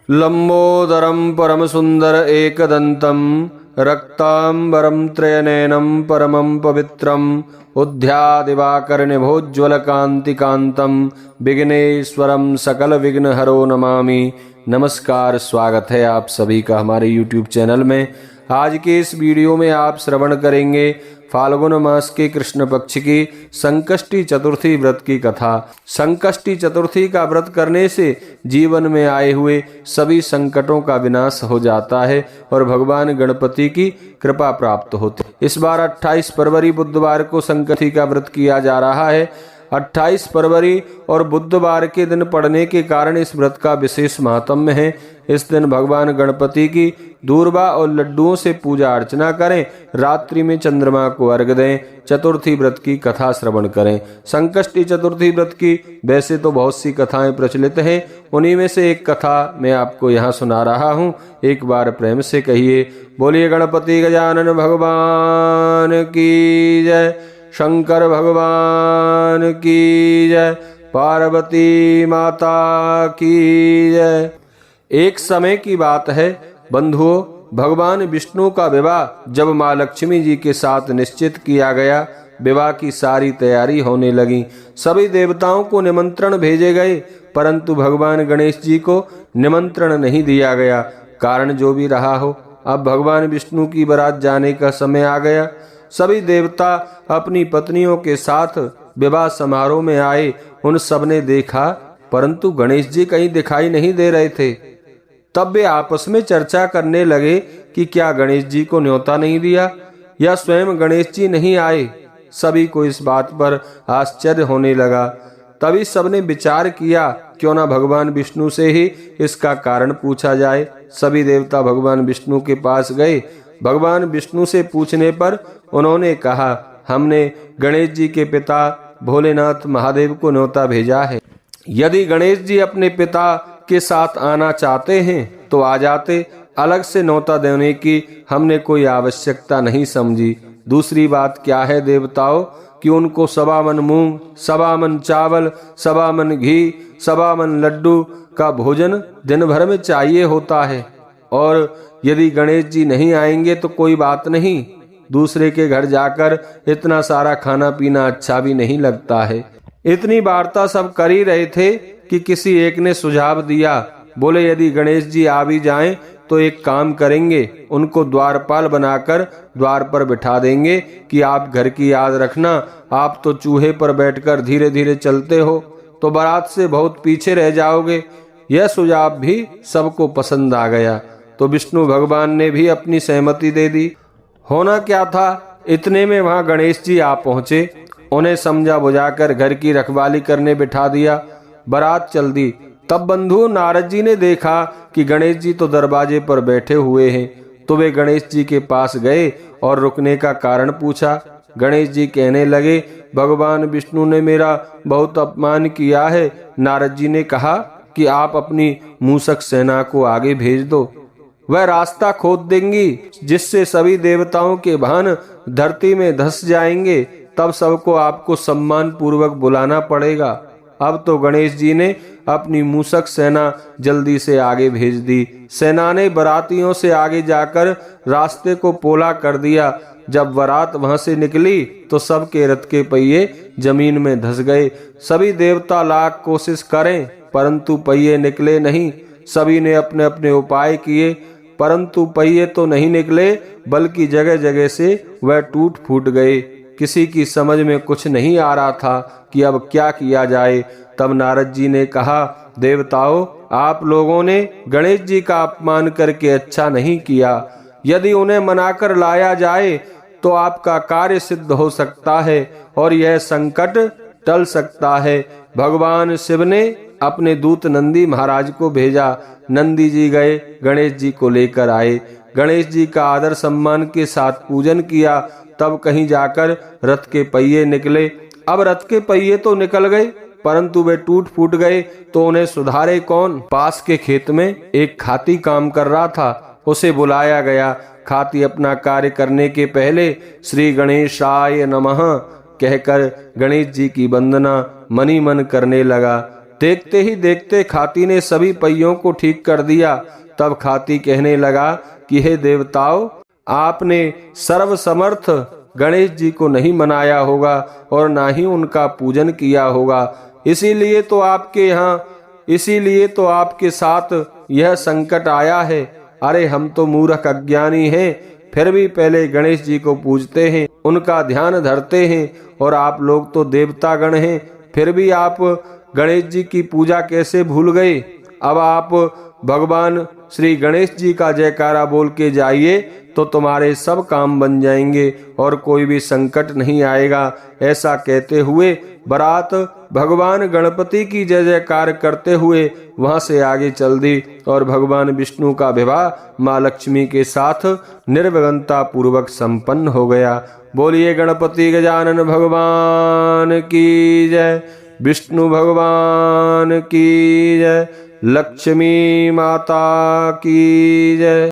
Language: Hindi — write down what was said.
लंबोदरं परमसुंदर एकदंतं रक्तांबरं त्रयनयनं परमं पवित्रम् उद्यादिवाकरनिभोज्ज्वलकान्तिकान्तं विघ्नेश्वरं सकल विघ्नहरो नमामि। नमस्कार, स्वागत है आप सभी का हमारे YouTube चैनल में। आज के इस वीडियो में आप श्रवण करेंगे फाल्गुन मास के कृष्ण पक्ष की संकष्टी चतुर्थी व्रत की कथा। संकष्टी चतुर्थी का व्रत करने से जीवन में आए हुए सभी संकटों का विनाश हो जाता है और भगवान गणपति की कृपा प्राप्त होती है। इस बार 28 फरवरी बुधवार को संकष्टी का व्रत किया जा रहा है। 28 फरवरी और बुधवार के दिन पड़ने के कारण इस व्रत का विशेष महात्म्य है। इस दिन भगवान गणपति की दूर्वा और लड्डुओं से पूजा अर्चना करें। रात्रि में चंद्रमा को अर्घ दें। चतुर्थी व्रत की कथा श्रवण करें। संकष्टी चतुर्थी व्रत की वैसे तो बहुत सी कथाएं प्रचलित हैं, उन्हीं में से एक कथा मैं आपको यहाँ सुना रहा हूँ। एक बार प्रेम से कहिए, बोलिए गणपति गजानन भगवान की जय, शंकर भगवान की जय, पार्वती माता की जय। एक समय की बात है बंधुओं, भगवान विष्णु का विवाह जब माँ लक्ष्मी जी के साथ निश्चित किया गया, विवाह की सारी तैयारी होने लगी। सभी देवताओं को निमंत्रण भेजे गए, परंतु भगवान गणेश जी को निमंत्रण नहीं दिया गया। कारण जो भी रहा हो, अब भगवान विष्णु की बारात जाने का समय आ गया। सभी देवता अपनी पत्नियों के साथ विवाह समारोह में आए। उन सब ने देखा, परंतु गणेश जी कहीं दिखाई नहीं दे रहे थे। तब वे आपस में चर्चा करने लगे कि क्या गणेश जी को न्योता नहीं दिया या स्वयं गणेश जी नहीं आए। सभी को इस बात पर आश्चर्य होने लगा। तभी सबने विचार किया, क्यों ना भगवान विष्णु से ही इसका कारण पूछा जाए। सभी देवता भगवान विष्णु के पास गए। भगवान विष्णु से पूछने पर उन्होंने कहा, हमने गणेश जी के पिता भोलेनाथ महादेव को न्योता भेजा है। यदि गणेश जी अपने पिता के साथ आना चाहते हैं तो आ जाते, अलग से न्योता देने की हमने कोई आवश्यकता नहीं समझी। दूसरी बात क्या है देवताओं कि उनको 1.25 मन मूंग, 1.25 मन चावल, 1.25 मन घी, 1.25 मन लड्डू का भोजन दिन भर में चाहिए होता है। और यदि गणेश जी नहीं आएंगे तो कोई बात नहीं, दूसरे के घर जाकर इतना सारा खाना पीना अच्छा भी नहीं लगता है। इतनी वार्ता सब कर ही रहे थे कि किसी एक ने सुझाव दिया। बोले, यदि गणेश जी आ भी जाएं तो एक काम करेंगे, उनको द्वारपाल बनाकर द्वार पर बिठा देंगे कि आप घर की याद रखना। आप तो चूहे पर बैठकर धीरे धीरे चलते हो तो बारात से बहुत पीछे रह जाओगे। यह सुझाव भी सबको पसंद आ गया, तो विष्णु भगवान ने भी अपनी सहमति दे दी। होना क्या था, इतने में वहां गणेश जी आ पहुंचे। उन्हें समझा बुझाकर घर की रखवाली करने बिठा दिया। बारात चल दी। तब बंधु नारद जी ने देखा कि गणेश जी तो दरवाजे पर बैठे हुए हैं, तो वे गणेश जी के पास गए और रुकने का कारण पूछा। गणेश जी कहने लगे, भगवान विष्णु ने मेरा बहुत अपमान किया है। नारद जी ने कहा कि आप अपनी मूषक सेना को आगे भेज दो, वह रास्ता खोद देंगी, जिससे सभी देवताओं के वाहन धरती में धंस जाएंगे। तब सबको आपको सम्मान पूर्वक बुलाना पड़ेगा। अब तो गणेश जी ने अपनी मूषक सेना जल्दी से आगे भेज दी। सेना ने बारातियों से आगे जाकर रास्ते को पोला कर दिया। जब बारात वहां से निकली तो सबके रथ के पहिए जमीन में धंस गए। सभी देवता लाख कोशिश करें, परंतु पहिए निकले नहीं। सभी ने अपने अपने उपाय किए, परंतु पहिए तो नहीं निकले, बल्कि जगह जगह से वह टूट फूट गए। किसी की समझ में कुछ नहीं आ रहा था कि अब क्या किया जाए। तब नारद जी ने कहा, देवताओं, आप लोगों ने गणेश जी का अपमान करके अच्छा नहीं किया। यदि उन्हें मनाकर लाया जाए तो आपका कार्य सिद्ध हो सकता है और यह संकट टल सकता है। भगवान शिव ने अपने दूत नंदी महाराज को भेजा। नंदी जी गए, गणेश जी को लेकर आए। गणेश जी का आदर सम्मान के साथ पूजन किया। तब कहीं जाकर रथ के पहिए निकले। अब रथ के पहिए तो निकल गए, परंतु वे टूट फूट गए, तो उन्हें सुधारे कौन। पास के खेत में एक खाती काम कर रहा था, उसे बुलाया गया। खाती अपना कार्य करने के पहले श्री गणेशाय नमः कहकर गणेश जी की वंदना मनी मन करने लगा। देखते ही देखते खाती ने सभी पहियों को ठीक कर दिया। तब खाती कहने लगा कि हे देवताओं, आपने सर्वसमर्थ गणेश जी को नहीं मनाया होगा और ना ही उनका पूजन किया होगा, इसीलिए तो आपके साथ यह संकट आया है। अरे हम तो मूर्ख अज्ञानी हैं, फिर भी पहले गणेश जी को पूजते हैं, उनका ध्यान धरते हैं, और आप लोग तो देवता गण हैं, फिर भी आप गणेश जी की पूजा कैसे भूल गए। अब आप भगवान श्री गणेश जी का जयकारा बोल के जाइए तो तुम्हारे सब काम बन जाएंगे और कोई भी संकट नहीं आएगा। ऐसा कहते हुए बारात भगवान गणपति की जय जयकार करते हुए वहां से आगे चल दी और भगवान विष्णु का विवाह माँ लक्ष्मी के साथ निर्विघ्नता पूर्वक संपन्न हो गया। बोलिए गणपति गजानन भगवान की जय, विष्णु भगवान की जय, लक्ष्मी माता की जय।